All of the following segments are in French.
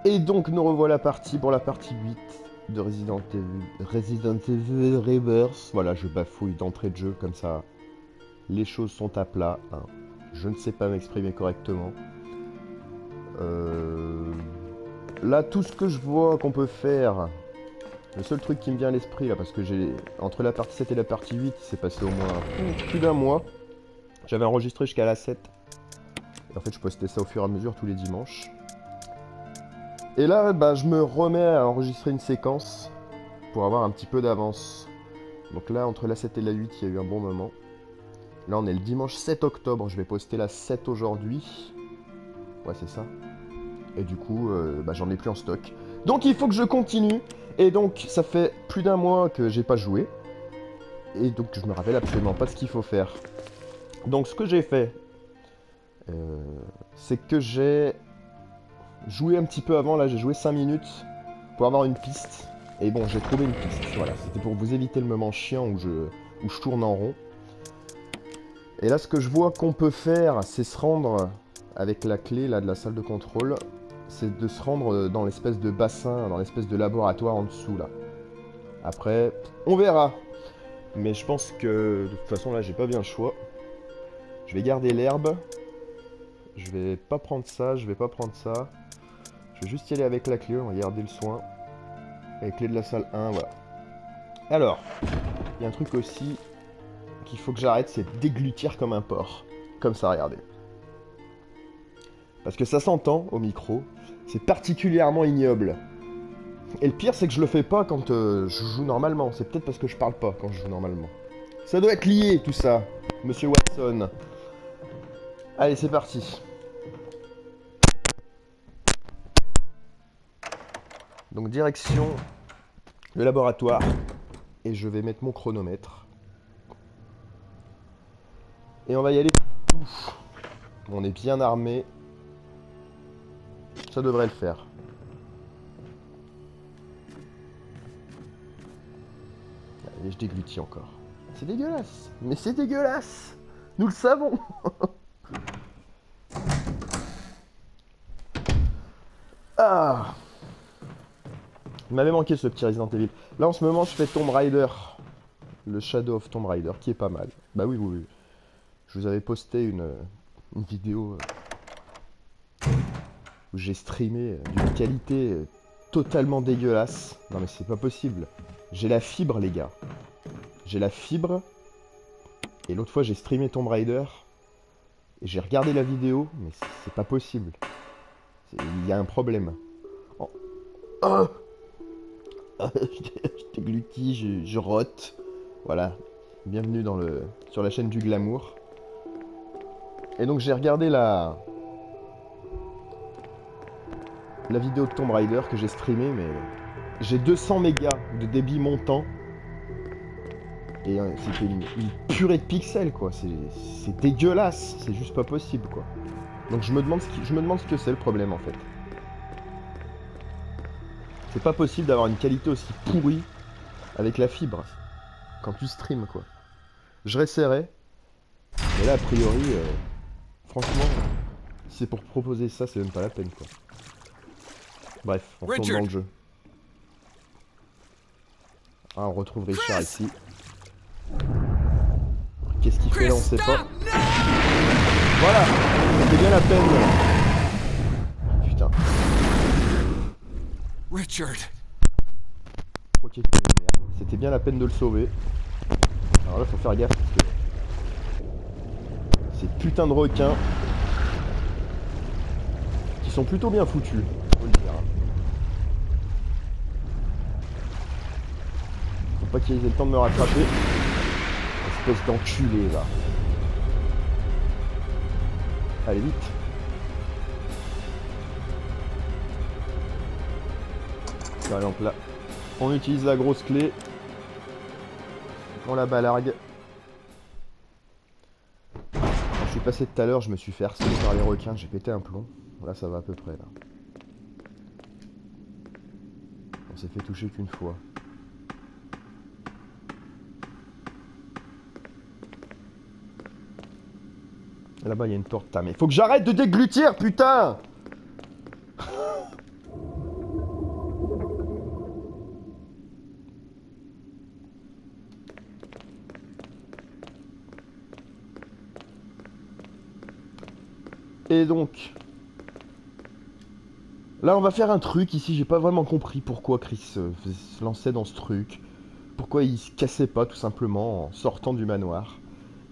Et donc nous revoilà partis pour la partie 8 de Resident Evil Rebirth. Voilà, je bafouille d'entrée de jeu, comme ça les choses sont à plat. Hein. Je ne sais pas m'exprimer correctement. Là, tout ce que je vois qu'on peut faire, le seul truc qui me vient à l'esprit là, parce que j'ai entre la partie 7 et la partie 8, il s'est passé au moins plus d'un mois. J'avais enregistré jusqu'à la 7. Et en fait, je postais ça au fur et à mesure tous les dimanches. Et là, bah, je me remets à enregistrer une séquence pour avoir un petit peu d'avance. Donc là, entre la 7 et la 8, il y a eu un bon moment. Là, on est le dimanche 7 octobre. Je vais poster la 7 aujourd'hui. Ouais, c'est ça. Et du coup, bah, j'en ai plus en stock. Donc il faut que je continue. Et donc, ça fait plus d'un mois que j'ai pas joué. Et donc, je me rappelle absolument pas ce qu'il faut faire. Donc, ce que j'ai fait, c'est que j'ai joué un petit peu avant. Là, j'ai joué 5 minutes pour avoir une piste. Et bon, j'ai trouvé une piste. Voilà, c'était pour vous éviter le moment chiant où je tourne en rond. Et là, ce que je vois qu'on peut faire, c'est se rendre avec la clé là de la salle de contrôle. C'est de se rendre dans l'espèce de bassin, dans l'espèce de laboratoire en dessous là. Après, on verra. Mais je pense que de toute façon là, j'ai pas bien le choix. Je vais garder l'herbe. Je vais pas prendre ça, je vais pas prendre ça. Je vais juste y aller avec la clé, on va garder le soin. Et clé de la salle 1, voilà. Alors, il y a un truc aussi qu'il faut que j'arrête, c'est de déglutir comme un porc. Comme ça, regardez. Parce que ça s'entend au micro, c'est particulièrement ignoble. Et le pire, c'est que je le fais pas quand je joue normalement. C'est peut-être parce que je parle pas quand je joue normalement. Ça doit être lié, tout ça, monsieur Watson. Allez, c'est parti. Donc, direction le laboratoire. Et je vais mettre mon chronomètre. Et on va y aller. Ouf. On est bien armé. Ça devrait le faire. Allez, je déglutis encore. C'est dégueulasse. Mais c'est dégueulasse. Nous le savons. Ah. Il m'avait manqué ce petit Resident Evil. Là, en ce moment, je fais Tomb Raider. Le Shadow of Tomb Raider, qui est pas mal. Bah oui, oui, oui. Je vous avais posté une vidéo où j'ai streamé d'une qualité totalement dégueulasse. Non mais c'est pas possible. J'ai la fibre, les gars. J'ai la fibre. Et l'autre fois, j'ai streamé Tomb Raider. Et j'ai regardé la vidéo, mais c'est pas possible. Il y a un problème. Oh. Oh. Je déglutis, je rote. Voilà. Bienvenue sur la chaîne du glamour. Et donc j'ai regardé la vidéo de Tomb Raider que j'ai streamée, mais j'ai 200 mégas de débit montant. Et c'était une purée de pixels, quoi. C'est dégueulasse. C'est juste pas possible, quoi. Donc je me demande ce que c'est le problème, en fait. C'est pas possible d'avoir une qualité aussi pourrie avec la fibre quand tu streams, quoi. Je réessayerai. Mais là, a priori, franchement, si c'est pour proposer ça, c'est même pas la peine, quoi. Bref, on retourne dans le jeu. Ah, on retrouve Richard ici. Qu'est-ce qu'il fait là, on sait pas. Voilà, c'était bien la peine. Putain. Richard. Ok, merde. C'était bien la peine de le sauver. Alors là, faut faire gaffe parce que ces putains de requins qui sont plutôt bien foutus, faut le dire. Faut pas qu'ils aient le temps de me rattraper. Espèce d'enculé là. Allez vite. Par exemple là, on utilise la grosse clé. On la balargue. Quand je suis passé tout à l'heure, je me suis fait harceler par les requins, j'ai pété un plomb. Là ça va à peu près là. On s'est fait toucher qu'une fois. Là-bas il y a une porte. Mais faut que j'arrête de déglutir, putain. Et donc... Là, on va faire un truc ici. J'ai pas vraiment compris pourquoi Chris se lançait dans ce truc. Pourquoi il se cassait pas, tout simplement, en sortant du manoir.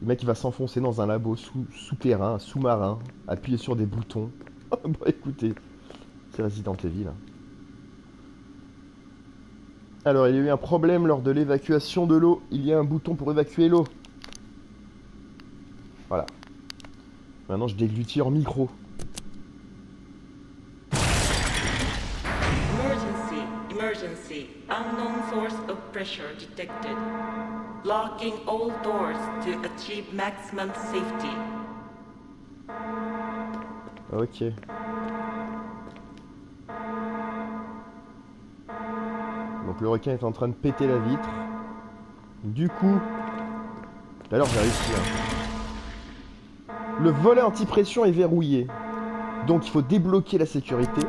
Le mec, il va s'enfoncer dans un labo souterrain, un sous-marin, appuyer sur des boutons. Bon, écoutez, c'est Resident Evil. Alors, il y a eu un problème lors de l'évacuation de l'eau. Il y a un bouton pour évacuer l'eau. Voilà. Maintenant, je déglutis en micro. Emergency. Unknown source of pressure detected. Locking all doors to achieve maximum safety. Ok. Donc le requin est en train de péter la vitre. Du coup... Tout à l'heure j'ai réussi. Hein. Le volet anti-pression est verrouillé. Donc il faut débloquer la sécurité.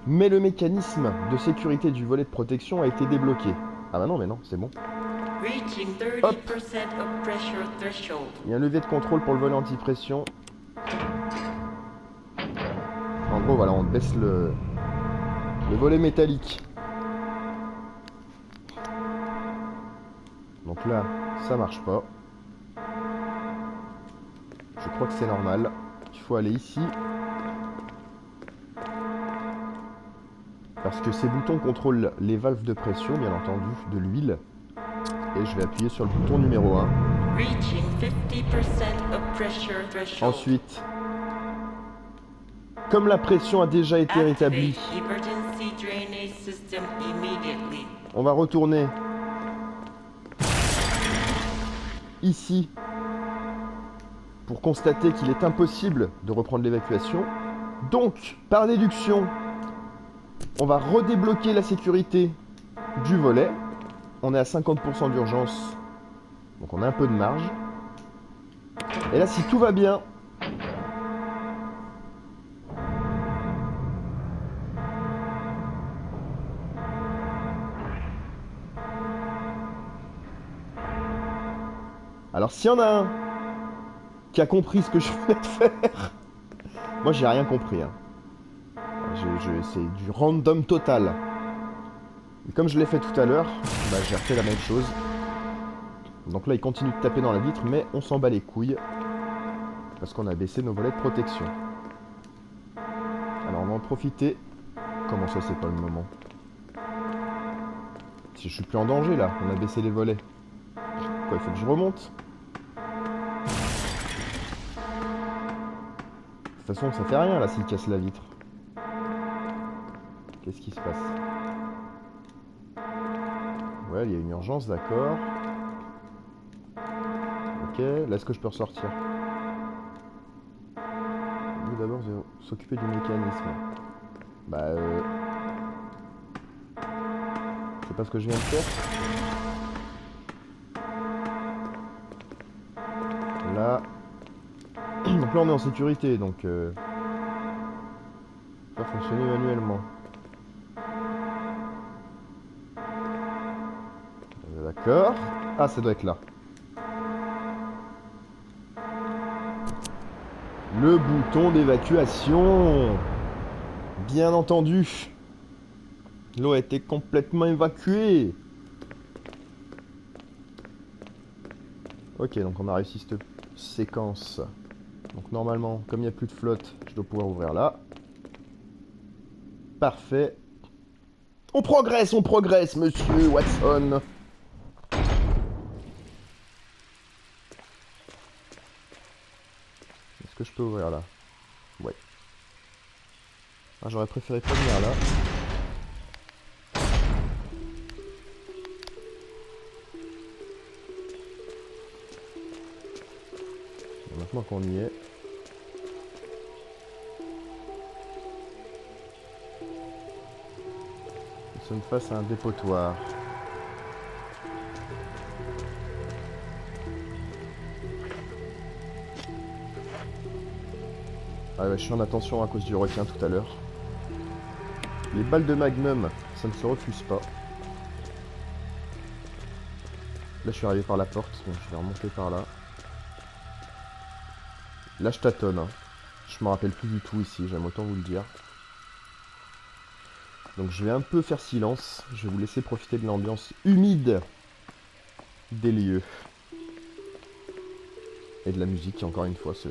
Mais le mécanisme de sécurité du volet de protection a été débloqué. Ah bah non, mais non, c'est bon. Hop. Il y a un levier de contrôle pour le volet anti-pression. En gros, voilà, on baisse le volet métallique. Donc là, ça marche pas. Je crois que c'est normal. Il faut aller ici. Parce que ces boutons contrôlent les valves de pression, bien entendu, de l'huile. Et je vais appuyer sur le bouton numéro 1. Ensuite, comme la pression a déjà été rétablie, on va retourner ici pour constater qu'il est impossible de reprendre l'évacuation. Donc, par déduction, on va redébloquer la sécurité du volet. On est à 50% d'urgence, donc on a un peu de marge. Et là, si tout va bien, alors s'il y en a un qui a compris ce que je venais de faire, moi j'ai rien compris. Hein. C'est du random total. Et comme je l'ai fait tout à l'heure, bah, j'ai refait la même chose. Donc là, il continue de taper dans la vitre, mais on s'en bat les couilles. Parce qu'on a baissé nos volets de protection. Alors on va en profiter. Comment ça, c'est pas le moment? Si je suis plus en danger là, on a baissé les volets. Quoi, il faut que je remonte? De toute façon, ça fait rien là s'il casse la vitre. Qu'est-ce qui se passe? Ouais, il y a une urgence, d'accord. Ok, là est-ce que je peux ressortir? Nous d'abord s'occuper du mécanisme. Bah c'est pas ce que je viens de faire. Là. Donc là on est en sécurité, donc ça va fonctionner manuellement. D'accord. Ah, ça doit être là. Le bouton d'évacuation. Bien entendu. L'eau a été complètement évacuée. Ok, donc on a réussi cette séquence. Donc normalement, comme il n'y a plus de flotte, je dois pouvoir ouvrir là. Parfait. On progresse, monsieur Watson. Est-ce que je peux ouvrir là? Ouais. Ah, j'aurais préféré pas venir là. Et maintenant qu'on y est. Nous sommes face à un dépotoir. Ah ouais, je suis en attention à cause du requin tout à l'heure. Les balles de magnum, ça ne se refuse pas. Là je suis arrivé par la porte, donc je vais remonter par là. Là je tâtonne. Hein. Je me rappelle plus du tout ici, j'aime autant vous le dire. Donc je vais un peu faire silence. Je vais vous laisser profiter de l'ambiance humide des lieux. Et de la musique, encore une fois, ce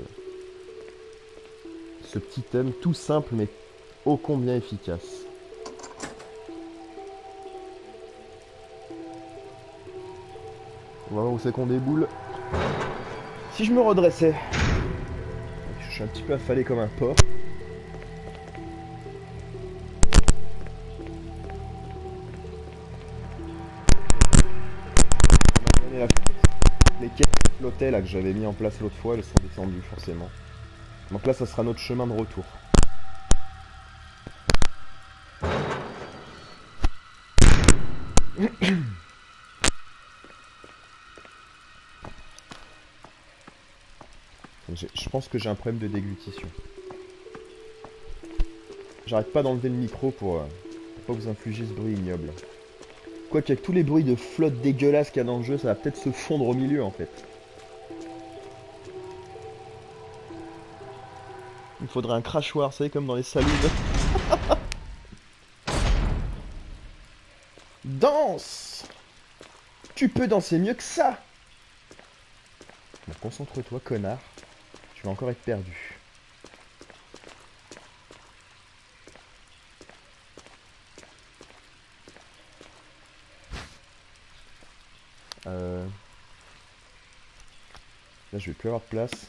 petit thème tout simple mais ô combien efficace. On va voir où c'est qu'on déboule. Si je me redressais. Je suis un petit peu affalé comme un porc. Les quêtes flottaient là que j'avais mis en place l'autre fois, elles sont descendues forcément. Donc là ça sera notre chemin de retour. Je pense que j'ai un problème de déglutition. J'arrête pas d'enlever le micro pour pas vous infliger ce bruit ignoble. Quoique avec tous les bruits de flotte dégueulasses qu'il y a dans le jeu, ça va peut-être se fondre au milieu en fait. Il faudrait un crachoir, vous savez, comme dans les saloons. Danse! Tu peux danser mieux que ça! Bon, concentre-toi, connard. Tu vas encore être perdu. Là, je vais plus avoir de place.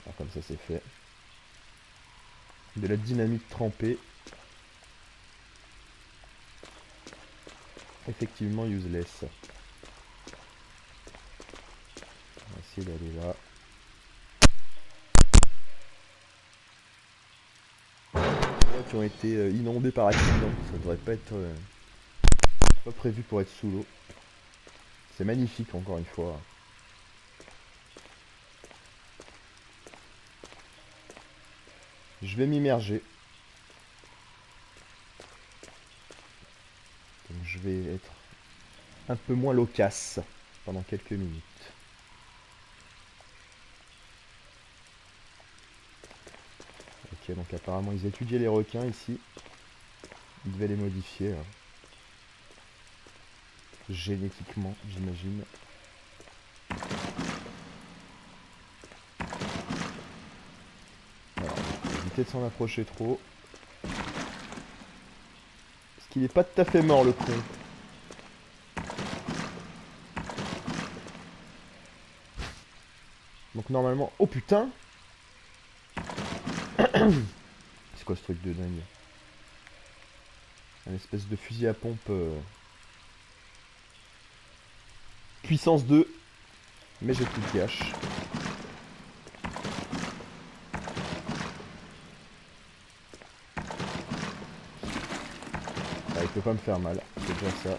Alors, comme ça, c'est fait. De la dynamite trempée. Effectivement useless. On va essayer d'aller là. Qui ont été inondés par accident. Ça devrait pas être pas prévu pour être sous l'eau. C'est magnifique encore une fois. Je vais m'immerger. Donc je vais être un peu moins loquace pendant quelques minutes. Ok, donc apparemment ils étudiaient les requins ici. Ils devaient les modifier. Hein. Génétiquement, j'imagine. Alors, éviter de s'en approcher trop. Parce qu'il n'est pas tout à fait mort le con. Donc normalement... Oh putain! C'est quoi ce truc de dingue? Un espèce de fusil à pompe... Puissance 2. Mais j'ai plus de gâche. Ah, il peut pas me faire mal. C'est déjà ça.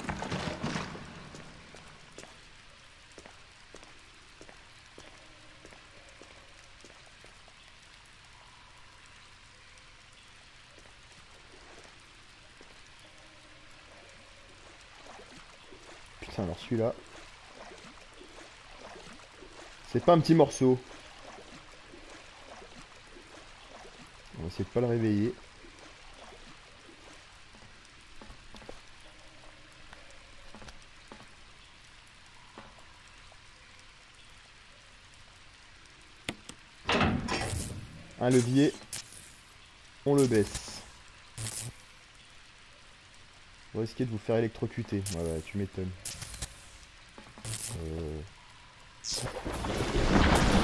Putain, alors celui-là... C'est pas un petit morceau. On va essayer de pas le réveiller. Un levier. On le baisse. Vous risquez de vous faire électrocuter. Voilà, tu m'étonnes.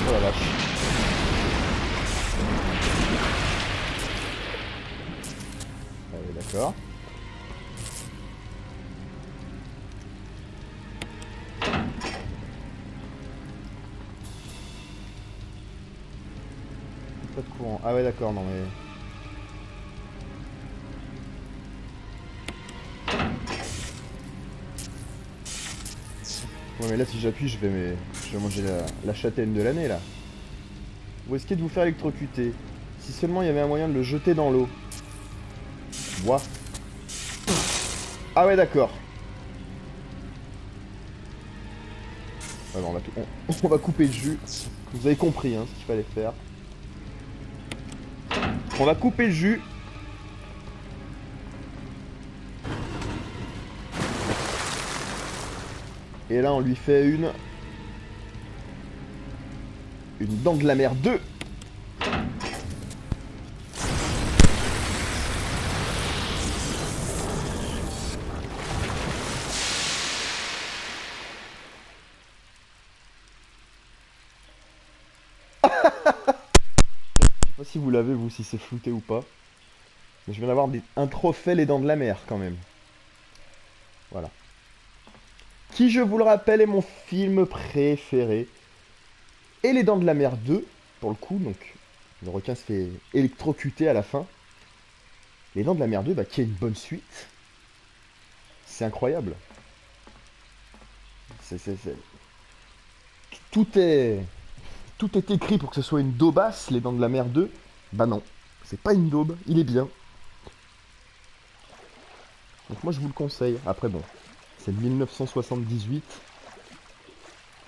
Oh la vache. Allez, d'accord. Pas de courant. Ah ouais, d'accord, non mais... Ouais, mais là, si j'appuie, je vais manger la châtaigne de l'année, là. Vous risquez de vous faire électrocuter. Si seulement il y avait un moyen de le jeter dans l'eau. Ouah. Ah ouais, d'accord. Alors, on va couper le jus. Vous avez compris hein, ce qu'il fallait faire. On va couper le jus. Et là, on lui fait une dent de la mer 2. Je sais pas si vous l'avez, vous, si c'est flouté ou pas. Mais je viens d'avoir un trophée les dents de la mer, quand même. Voilà. Qui, je vous le rappelle, est mon film préféré. Et les dents de la mer 2, pour le coup, donc le requin se fait électrocuter à la fin. Les dents de la mer 2, bah, qui a une bonne suite. C'est incroyable. Tout est écrit pour que ce soit une daubasse, les dents de la mer 2. Bah non, c'est pas une daube, il est bien. Donc moi je vous le conseille. Après bon, c'est 1978.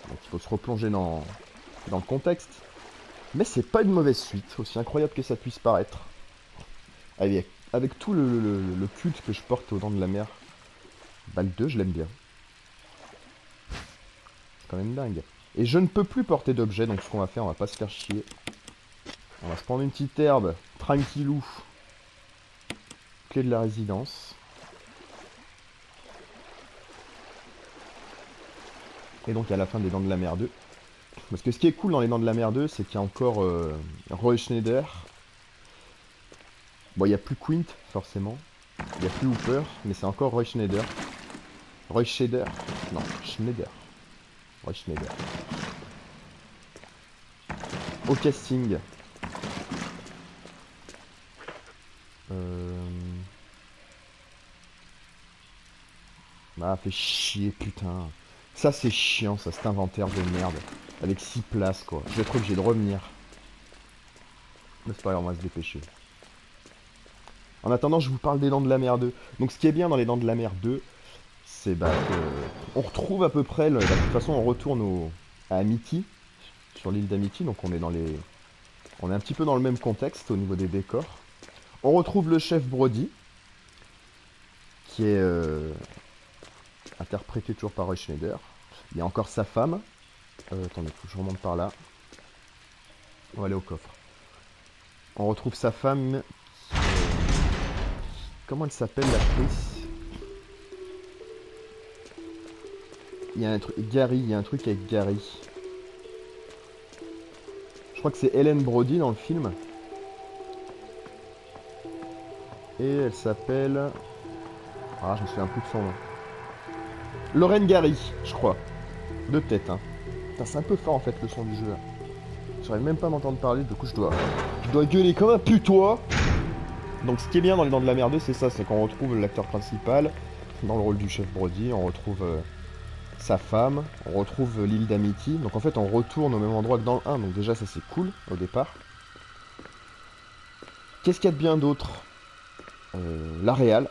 Donc il faut se replonger dans le contexte. Mais c'est pas une mauvaise suite, aussi incroyable que ça puisse paraître. Avec tout le culte que je porte aux dents de la mer, bah le 2 je l'aime bien. C'est quand même dingue. Et je ne peux plus porter d'objet, donc ce qu'on va faire, on va pas se faire chier. On va se prendre une petite herbe, tranquillou. Clé de la résidence. Et donc à la fin des Dents de la Mer 2. Parce que ce qui est cool dans les Dents de la Mer 2, c'est qu'il y a encore Roy Schneider. Bon, il n'y a plus Quint, forcément. Il n'y a plus Hooper, mais c'est encore Roy Schneider. Roy Schneider. Non, Schneider. Roy Schneider. Au casting. Ah, fait chier, putain. Ça, c'est chiant, ça, cet inventaire de merde. Avec 6 places, quoi. Je vais être obligé de revenir. Mais c'est pas grave, on va se dépêcher. En attendant, je vous parle des Dents de la Mer 2. Donc, ce qui est bien dans les Dents de la Mer 2, c'est bah, on retrouve à peu près... de toute façon, on retourne à Amity, sur l'île d'Amity. Donc, on est on est un petit peu dans le même contexte au niveau des décors. On retrouve le chef Brody, qui est interprété toujours par Roy Schneider. Il y a encore sa femme. Attendez, faut que je remonte par là. On va aller au coffre. On retrouve sa femme. Comment elle s'appelle, l'actrice? Il y a un truc. Gary, il y a un truc avec Gary. Je crois que c'est Ellen Brody dans le film. Et elle s'appelle... Ah, je me souviens plus de son nom. Lorraine Gary, je crois. De tête, hein. C'est un peu fort en fait le son du jeu. J'arrive même pas à m'entendre parler, du coup je dois gueuler comme un putois. Donc ce qui est bien dans les Dents de la Mer 2, c'est ça, c'est qu'on retrouve l'acteur principal dans le rôle du chef Brody, on retrouve sa femme, on retrouve l'île d'Amity. Donc en fait on retourne au même endroit que dans le 1, donc déjà ça c'est cool au départ. Qu'est-ce qu'il y a de bien d'autre? La réal,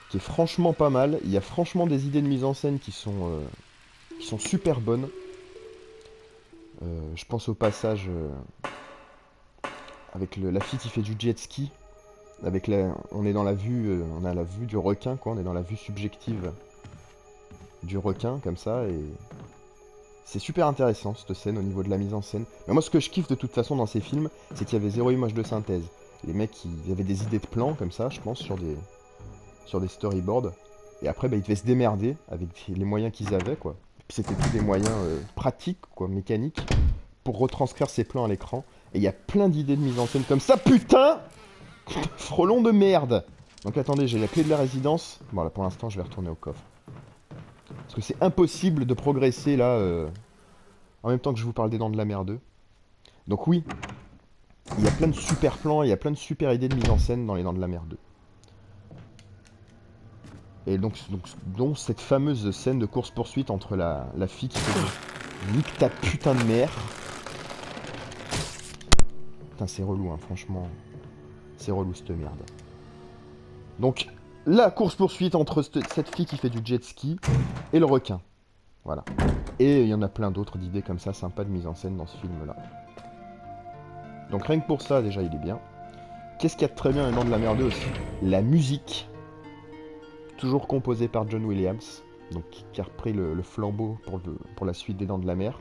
qui est franchement pas mal. Il y a franchement des idées de mise en scène qui sont super bonnes. Je pense au passage avec la fille qui fait du jet ski. On est dans la vue, on a la vue du requin, quoi. On est dans la vue subjective du requin, comme ça, et c'est super intéressant cette scène au niveau de la mise en scène. Mais moi, ce que je kiffe de toute façon dans ces films, c'est qu'il y avait zéro image de synthèse. Les mecs, ils avaient des idées de plans comme ça, je pense, sur des storyboards. Et après, bah, ils devaient se démerder avec les moyens qu'ils avaient, quoi. Puis c'était tous des moyens pratiques, quoi, mécaniques, pour retranscrire ces plans à l'écran. Et il y a plein d'idées de mise en scène comme ça, putain. Frelon de merde. Donc attendez, j'ai la clé de la résidence. Bon là, pour l'instant, je vais retourner au coffre. Parce que c'est impossible de progresser, là, en même temps que je vous parle des Dents de la Mer 2. Donc oui, il y a plein de super plans, il y a plein de super idées de mise en scène dans les Dents de la Mer 2. Et donc cette fameuse scène de course-poursuite entre la fille qui fait nique ta putain de mère. Putain, c'est relou, hein, franchement. C'est relou, cette merde. Donc, la course-poursuite entre cette fille qui fait du jet ski et le requin. Voilà. Et il y en a plein d'autres d'idées comme ça, sympas de mise en scène dans ce film-là. Donc rien que pour ça, déjà, il est bien. Qu'est-ce qu'il y a de très bien Les Dents de la Mer 2 aussi? La musique. Toujours composée par John Williams, donc qui a repris le flambeau pour la suite des Dents de la Mer.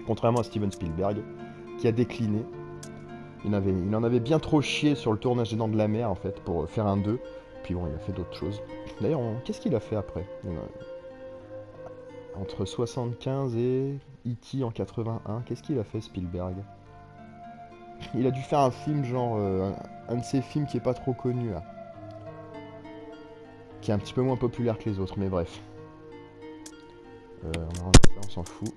Contrairement à Steven Spielberg, qui a décliné. Il en avait bien trop chié sur le tournage des Dents de la Mer, en fait, pour faire un 2. Puis bon, il a fait d'autres choses. D'ailleurs, qu'est-ce qu'il a fait après? Entre 75 et E.T. en 81, qu'est-ce qu'il a fait Spielberg? Il a dû faire un film genre... un de ses films qui est pas trop connu, là. Qui est un petit peu moins populaire que les autres, mais bref. On a rendu ça, on s'en fout.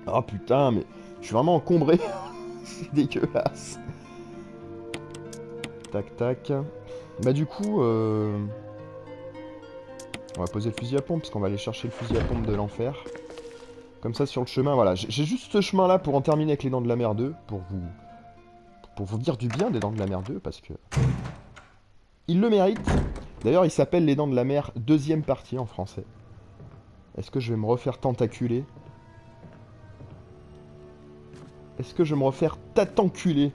Oh putain, mais je suis vraiment encombré. C'est dégueulasse. Tac tac. Bah du coup, on va poser le fusil à pompe parce qu'on va aller chercher le fusil à pompe de l'enfer. Comme ça sur le chemin, voilà. J'ai juste ce chemin là pour en terminer avec les Dents de la Mer 2. Pour vous dire du bien des Dents de la Mer 2 parce que... il le mérite. D'ailleurs il s'appelle les Dents de la Mer deuxième partie en français. Est-ce que je vais me refaire tentaculer? Est-ce que je vais me refaire tatanculer?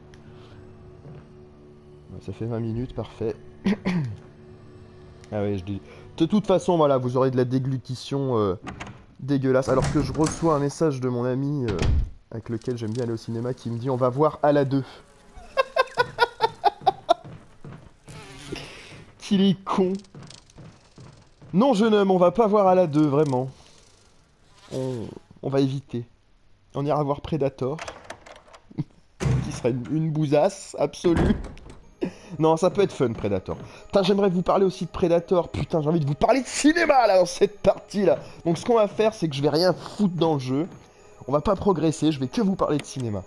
Ça fait 20 minutes, parfait. Ah ouais, je dis... De toute façon, voilà, vous aurez de la déglutition dégueulasse. Alors que je reçois un message de mon ami avec lequel j'aime bien aller au cinéma qui me dit on va voir à la 2. Qu'il est con. Non, jeune homme, on va pas voir à la 2, vraiment. On va éviter. On ira voir Predator. Qui serait une bousasse absolue. Non, ça peut être fun, Predator. Putain, j'aimerais vous parler aussi de Predator. Putain, j'ai envie de vous parler de cinéma, là, dans cette partie-là. Donc, ce qu'on va faire, c'est que je vais rien foutre dans le jeu. On va pas progresser, je vais que vous parler de cinéma.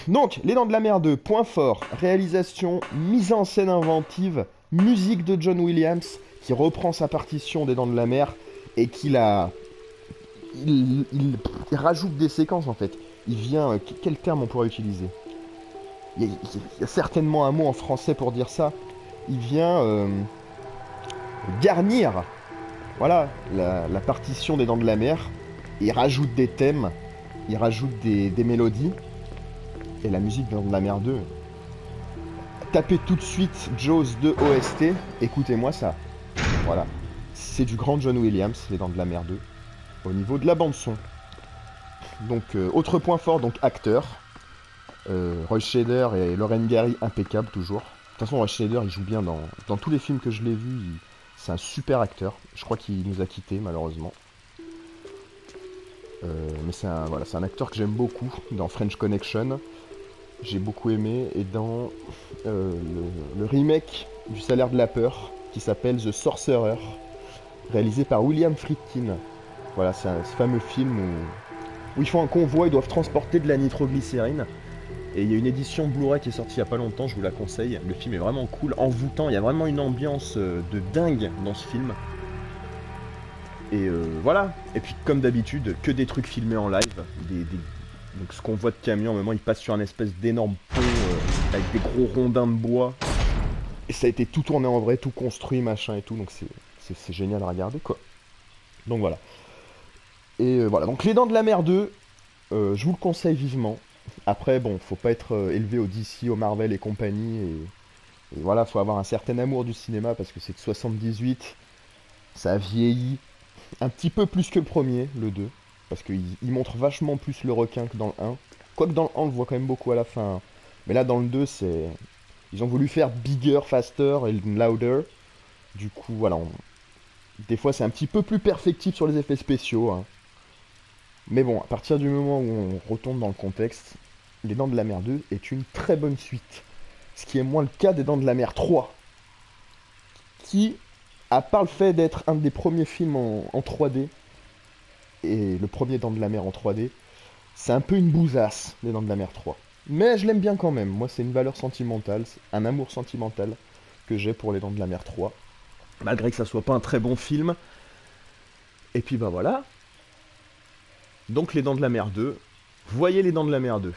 Donc, Les Dents de la Mer 2, point fort, réalisation, mise en scène inventive, musique de John Williams, qui reprend sa partition des Dents de la Mer, et qui la... Il rajoute des séquences, en fait. Il vient... quel terme on pourrait utiliser? Il y a certainement un mot en français pour dire ça. Il vient garnir, voilà, la partition des Dents de la Mer. Il rajoute des thèmes, il rajoute des mélodies. Et la musique des Dents de la Mer 2. Tapez tout de suite Jaws 2 OST, écoutez-moi ça. Voilà, c'est du grand John Williams, les Dents de la Mer 2, au niveau de la bande son. Donc, autre point fort, donc acteur. Roy Scheider et Lorraine Gary, impeccable toujours. De toute façon, Roy Scheider, il joue bien dans tous les films que je l'ai vu. C'est un super acteur. Je crois qu'il nous a quittés, malheureusement. Mais c'est un acteur que j'aime beaucoup. Dans French Connection, j'ai beaucoup aimé. Et dans le remake du Salaire de la Peur, qui s'appelle The Sorcerer, réalisé par William Friedkin. Voilà, c'est ce fameux film où ils font un convoi, ils doivent transporter de la nitroglycérine. Et il y a une édition Blu-ray qui est sortie il n'y a pas longtemps, je vous la conseille. Le film est vraiment cool, envoûtant, il y a vraiment une ambiance de dingue dans ce film. Et voilà. Et puis comme d'habitude, que des trucs filmés en live. Donc ce qu'on voit de camion, à un moment il passe sur un espèce d'énorme pont avec des gros rondins de bois. Et ça a été tout tourné en vrai, tout construit, machin et tout. Donc c'est génial à regarder quoi. Donc voilà. Et voilà, donc Les Dents de la Mer 2, je vous le conseille vivement. Après, bon, faut pas être élevé au DC, au Marvel et compagnie. Et voilà, faut avoir un certain amour du cinéma parce que c'est de 78. Ça a vieilli un petit peu plus que le premier, le 2. Parce qu'il montre vachement plus le requin que dans le 1. Quoique dans le 1, on le voit quand même beaucoup à la fin. Hein. Mais là, dans le 2, c'est... Ils ont voulu faire bigger, faster et louder. Du coup, voilà. Des fois, c'est un petit peu plus perfectif sur les effets spéciaux. Hein. Mais bon, à partir du moment où on retourne dans le contexte, Les Dents de la Mer 2 est une très bonne suite. Ce qui est moins le cas des Dents de la Mer 3. Qui, à part le fait d'être un des premiers films en 3D, et le premier Dents de la Mer en 3D, c'est un peu une bousasse, Les Dents de la Mer 3. Mais je l'aime bien quand même. Moi, c'est une valeur sentimentale, un amour sentimental que j'ai pour Les Dents de la Mer 3. Malgré que ça soit pas un très bon film. Et puis bah voilà. Donc Les Dents de la Mer 2. Voyez Les Dents de la Mer 2.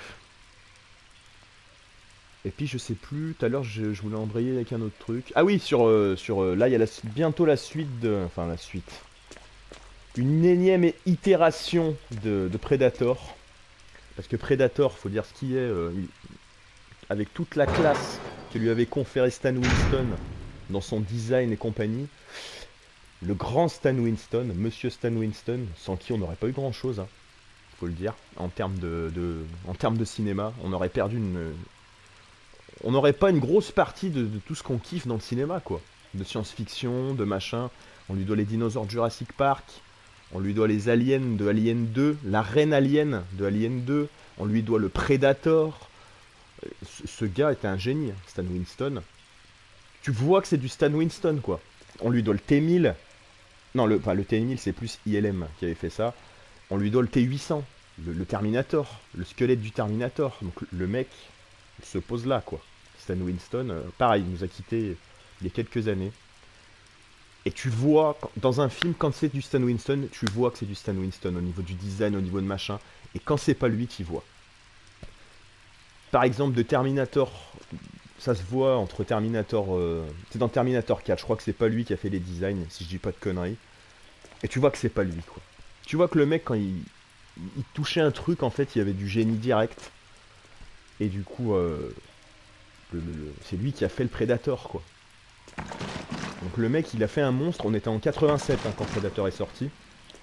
Et puis je sais plus, tout à l'heure je voulais embrayer avec un autre truc. Ah oui, là il y a bientôt la suite de... Enfin la suite. une énième itération de Predator. Parce que Predator, faut dire ce qui est, avec toute la classe que lui avait conféré Stan Winston dans son design et compagnie, le grand Stan Winston, Monsieur Stan Winston, sans qui on n'aurait pas eu grand chose, hein, faut le dire, en termes de cinéma, on aurait perdu on n'aurait pas une grosse partie de tout ce qu'on kiffe dans le cinéma, quoi. De science-fiction, de machin. On lui doit les dinosaures de Jurassic Park, on lui doit les aliens de Alien 2, la reine alien de Alien 2, on lui doit le Predator. Ce gars était un génie, Stan Winston. Tu vois que c'est du Stan Winston, quoi. On lui doit le T-1000. Non, le T-1000, c'est plus ILM qui avait fait ça. On lui doit le T-800, le Terminator, le squelette du Terminator. Donc le mec, il se pose là, quoi. Stan Winston, pareil, il nous a quittés il y a quelques années. Et tu vois, dans un film, quand c'est du Stan Winston, tu vois que c'est du Stan Winston au niveau du design, au niveau de machin. Et quand c'est pas lui, tu vois. Par exemple, de Terminator, ça se voit entre Terminator... c'est dans Terminator 4, je crois que c'est pas lui qui a fait les designs, si je dis pas de conneries. Et tu vois que c'est pas lui, quoi. Tu vois que le mec, quand il touchait un truc, en fait, il y avait du génie direct. Et du coup, c'est lui qui a fait le Predator, quoi. Donc le mec, il a fait un monstre. On était en 87 hein, quand Predator est sorti.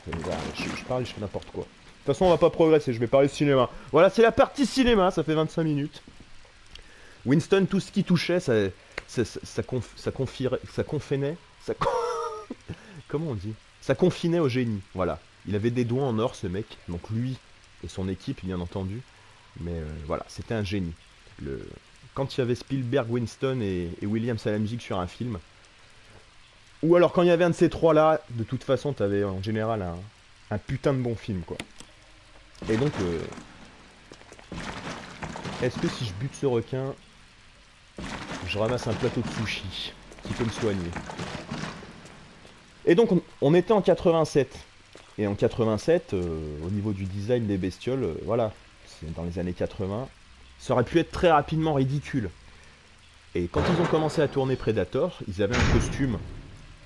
Je parle, je fais n'importe quoi. De toute façon, on va pas progresser, je vais parler de cinéma. Voilà, c'est la partie cinéma, ça fait 25 minutes. Winston, tout ce qui touchait, comment on dit? Ça confinait au génie, voilà. Il avait des doigts en or, ce mec. Donc lui et son équipe, bien entendu. Mais voilà, c'était un génie. Quand il y avait Spielberg, Winston et Williams à la musique sur un film, ou alors quand il y avait un de ces trois-là, de toute façon, t'avais en général un putain de bon film, quoi. Et donc, est-ce que si je bute ce requin, je ramasse un plateau de sushi qui peut me soigner? Et donc, on était en 87. Et en 87, au niveau du design des bestioles, voilà, c'est dans les années 80, ça aurait pu être très rapidement ridicule. Et quand ils ont commencé à tourner Predator, ils avaient un costume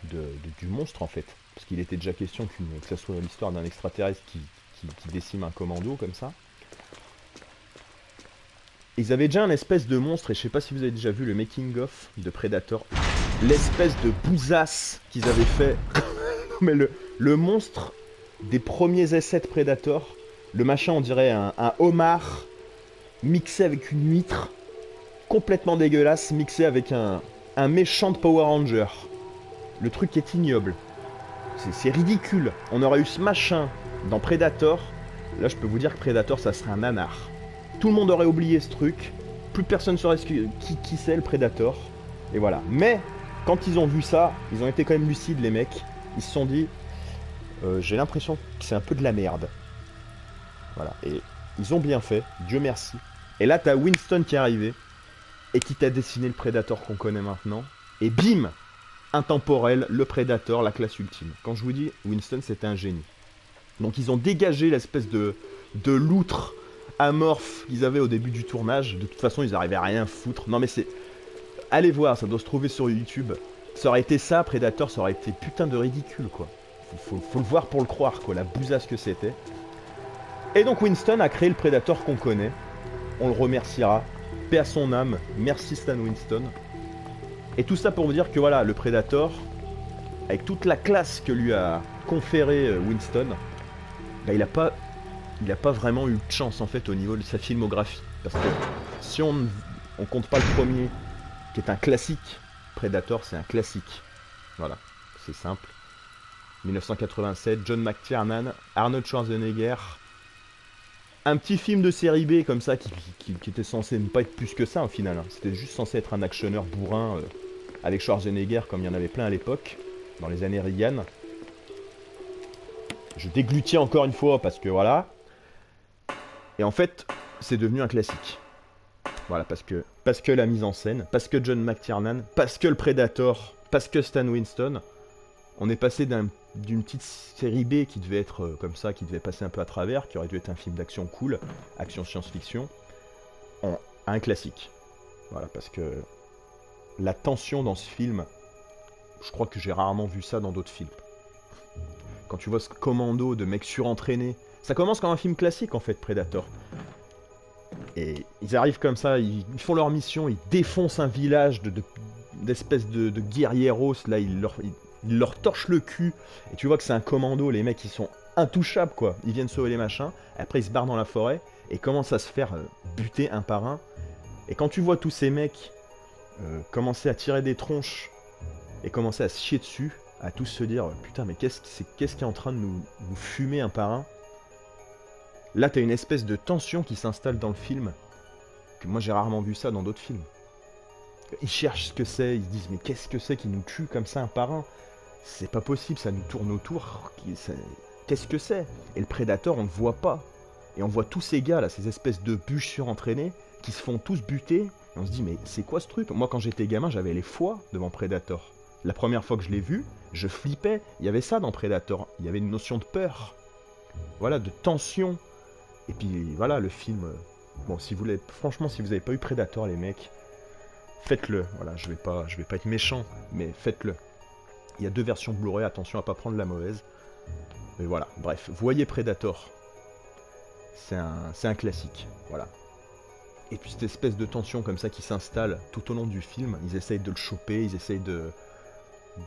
du monstre, en fait. Parce qu'il était déjà question que ça soit l'histoire d'un extraterrestre qui décime un commando, comme ça. Ils avaient déjà un espèce de monstre, et je sais pas si vous avez déjà vu le making-of de Predator. L'espèce de bousasse qu'ils avaient fait. Mais le monstre des premiers essais de Predator, le machin, on dirait un homard mixé avec une huître, complètement dégueulasse, mixé avec un méchant de Power Ranger. Le truc est ignoble. C'est ridicule. On aurait eu ce machin dans Predator. Là, je peux vous dire que Predator, ça serait un nanar. Tout le monde aurait oublié ce truc. Plus personne saurait qui c'est le Predator. Et voilà. Mais, quand ils ont vu ça, ils ont été quand même lucides, les mecs. Ils se sont dit, j'ai l'impression que c'est un peu de la merde. Voilà. Et ils ont bien fait. Dieu merci. Et là, t'as Winston qui est arrivé. Et qui t'a dessiné le Predator qu'on connaît maintenant. Et bim! Intemporel, le Predator, la classe ultime. Quand je vous dis, Winston, c'était un génie. Donc ils ont dégagé l'espèce de loutre amorphe qu'ils avaient au début du tournage. De toute façon, ils arrivaient à rien foutre. Non mais c'est... Allez voir, ça doit se trouver sur YouTube. Ça aurait été ça, Predator, ça aurait été putain de ridicule, quoi. Faut le voir pour le croire, quoi, la bousasse que c'était. Et donc Winston a créé le Predator qu'on connaît. On le remerciera. Paix à son âme. Merci Stan Winston. Et tout ça pour vous dire que voilà, le Predator, avec toute la classe que lui a conféré Winston, bah, il a pas vraiment eu de chance en fait au niveau de sa filmographie. Parce que si on compte pas le premier, qui est un classique, Predator c'est un classique. Voilà, c'est simple. 1987, John McTiernan, Arnold Schwarzenegger. Un petit film de série B comme ça qui était censé ne pas être plus que ça au final. Hein. C'était juste censé être un actionneur bourrin avec Schwarzenegger comme il y en avait plein à l'époque, dans les années Reagan. Je déglutis encore une fois parce que voilà. Et en fait, c'est devenu un classique. Voilà, parce que la mise en scène, parce que John McTiernan, parce que le Predator, parce que Stan Winston, on est passé d'une petite série B qui devait être comme ça, qui devait passer un peu à travers, qui aurait dû être un film d'action cool, action science-fiction, à un classique. Voilà, parce que la tension dans ce film, je crois que j'ai rarement vu ça dans d'autres films. quand tu vois ce commando de mecs surentraînés. Ça commence comme un film classique en fait, Predator. Et ils arrivent comme ça, ils font leur mission, ils défoncent un village d'espèces de guerrieros, là ils leur torchent le cul, et tu vois que c'est un commando, les mecs ils sont intouchables quoi, ils viennent sauver les machins, après ils se barrent dans la forêt, et commencent à se faire buter un par un, et quand tu vois tous ces mecs commencer à tirer des tronches, et commencer à se chier dessus, à tous se dire, putain mais qu'est-ce qui est en train de nous fumer un par un. Là, t'as une espèce de tension qui s'installe dans le film, que moi j'ai rarement vu ça dans d'autres films. Ils cherchent ce que c'est, ils se disent mais qu'est-ce que c'est qui nous tue comme ça un par un? C'est pas possible, ça nous tourne autour, qu'est-ce que c'est? Et le Predator, on ne voit pas. Et on voit tous ces gars là, ces espèces de bûches surentraînés, qui se font tous buter, et on se dit mais c'est quoi ce truc? Moi quand j'étais gamin, j'avais les foies devant Predator. La première fois que je l'ai vu, je flippais, il y avait ça dans Predator, il y avait une notion de peur. Voilà, de tension. Et puis voilà, le film, bon, si vous l'avez, franchement, si vous n'avez pas eu Predator, les mecs, faites-le. Voilà, je vais pas être méchant, mais faites-le. Il y a 2 versions Blu-ray, attention à pas prendre la mauvaise. Mais voilà, bref, voyez Predator. C'est un classique, voilà. Et puis cette espèce de tension comme ça qui s'installe tout au long du film, ils essayent de le choper, ils essayent de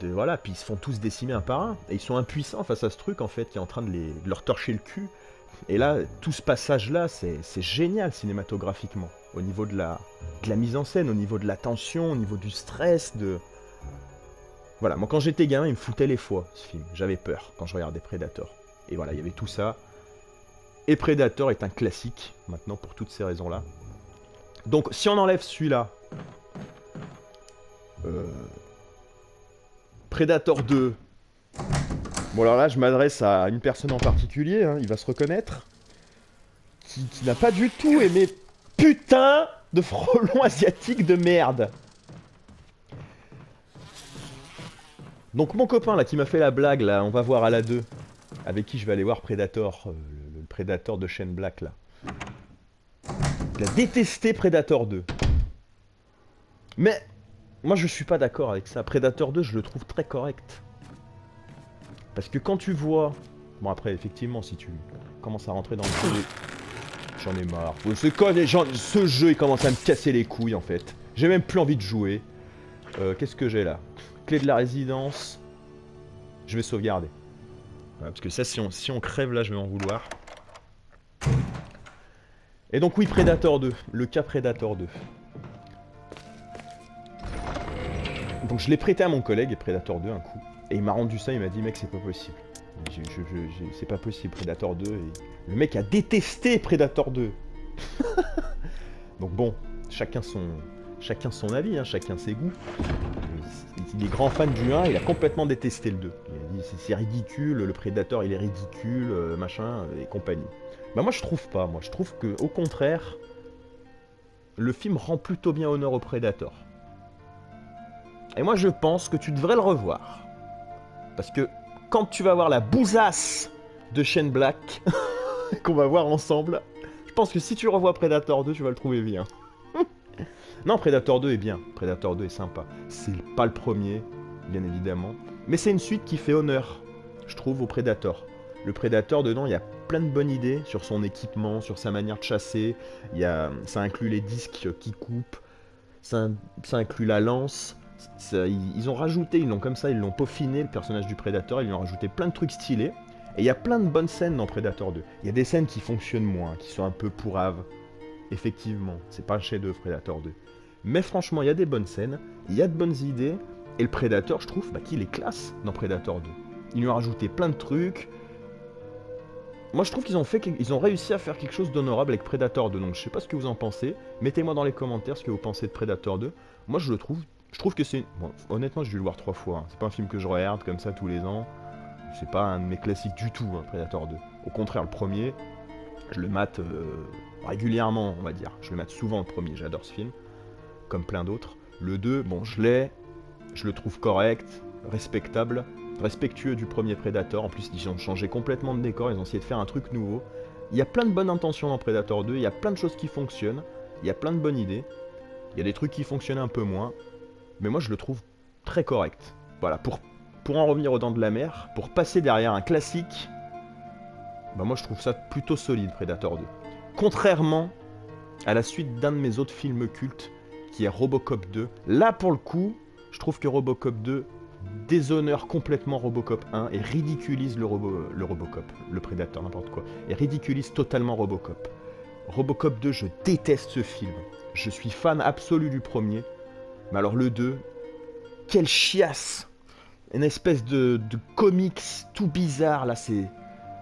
voilà, puis ils se font tous décimer un par un. Et ils sont impuissants face à ce truc, en fait, qui est en train de leur torcher le cul. Et là, tout ce passage-là, c'est génial cinématographiquement. Au niveau de la mise en scène, au niveau de la tension, au niveau du stress, Voilà, moi quand j'étais gamin, il me foutait les foies, ce film. J'avais peur quand je regardais Predator. Et voilà, il y avait tout ça. Et Predator est un classique, maintenant, pour toutes ces raisons-là. Donc, si on enlève celui-là... Predator 2... Bon alors là, je m'adresse à une personne en particulier, hein, il va se reconnaître, qui n'a pas du tout aimé putain de frelon asiatique de merde. Donc mon copain là qui m'a fait la blague là, on va voir à la 2, avec qui je vais aller voir Predator, le Predator de Shane Black là. Il a détesté Predator 2. Mais moi je suis pas d'accord avec ça, Predator 2 je le trouve très correct. Parce que quand tu vois... Bon après, effectivement, si tu commences à rentrer dans le jeu... J'en ai marre. C'est quoi les gens... Ce jeu, il commence à me casser les couilles, en fait. J'ai même plus envie de jouer. Qu'est-ce que j'ai là? Clé de la résidence. Je vais sauvegarder. Voilà, parce que ça, si on crève, là, je vais en vouloir. Et donc oui, Predator 2. Le cas Predator 2. Donc je l'ai prêté à mon collègue, Predator 2, un coup. Et il m'a rendu ça, il m'a dit mec c'est pas possible. C'est pas possible Predator 2. Et le mec a détesté Predator 2. Donc bon, chacun son avis, hein, chacun ses goûts. Il est grand fan du 1, il a complètement détesté le 2. Il a dit c'est ridicule, le Predator il est ridicule, machin et compagnie. Bah moi je trouve pas, moi je trouve que au contraire, le film rend plutôt bien honneur au Predator. Et moi je pense que tu devrais le revoir. Parce que quand tu vas voir la bousasse de Shane Black, qu'on va voir ensemble, je pense que si tu revois Predator 2, tu vas le trouver bien. Non, Predator 2 est bien, Predator 2 est sympa. C'est pas le premier, bien évidemment, mais c'est une suite qui fait honneur, je trouve, au Predator. Le Predator, dedans, il y a plein de bonnes idées sur son équipement, sur sa manière de chasser. Ça inclut les disques qui coupent, ça inclut la lance. Ils ont rajouté, ils l'ont peaufiné, le personnage du Predator, ils lui ont rajouté plein de trucs stylés. Et il y a plein de bonnes scènes dans Predator 2. Il y a des scènes qui fonctionnent moins, qui sont un peu pourraves. Effectivement, c'est pas un chef-d'œuvre Predator 2. Mais franchement, il y a des bonnes scènes, il y a de bonnes idées. Et le Predator, je trouve qu'il est classe dans Predator 2. Ils lui ont rajouté plein de trucs. Moi, je trouve qu'ils ont réussi à faire quelque chose d'honorable avec Predator 2. Donc, je sais pas ce que vous en pensez. Mettez-moi dans les commentaires ce que vous pensez de Predator 2. Moi, je trouve que c'est... Bon, honnêtement, j'ai dû le voir 3 fois. Hein. C'est pas un film que je regarde comme ça tous les ans. C'est pas un de mes classiques du tout, hein, Predator 2. Au contraire, le premier, je le mate régulièrement, on va dire. Je le mate souvent le premier, j'adore ce film. Comme plein d'autres. Le 2, bon, je le trouve correct, respectable, respectueux du premier Predator. En plus, ils ont changé complètement de décor, ils ont essayé de faire un truc nouveau. Il y a plein de bonnes intentions dans Predator 2, il y a plein de choses qui fonctionnent, il y a plein de bonnes idées. Il y a des trucs qui fonctionnent un peu moins, mais moi je le trouve très correct. Voilà, pour pour en revenir aux Dents de la Mer, pour passer derrière un classique, bah moi je trouve ça plutôt solide, Predator 2. Contrairement à la suite d'un de mes autres films cultes, qui est Robocop 2. Là, pour le coup, je trouve que Robocop 2 déshonore complètement Robocop 1 et ridiculise le Robocop, le Predator, n'importe quoi, et ridiculise totalement Robocop. Robocop 2, je déteste ce film. Je suis fan absolu du premier, mais alors le 2, quelle chiasse! Une espèce de comics tout bizarre, là, c'est...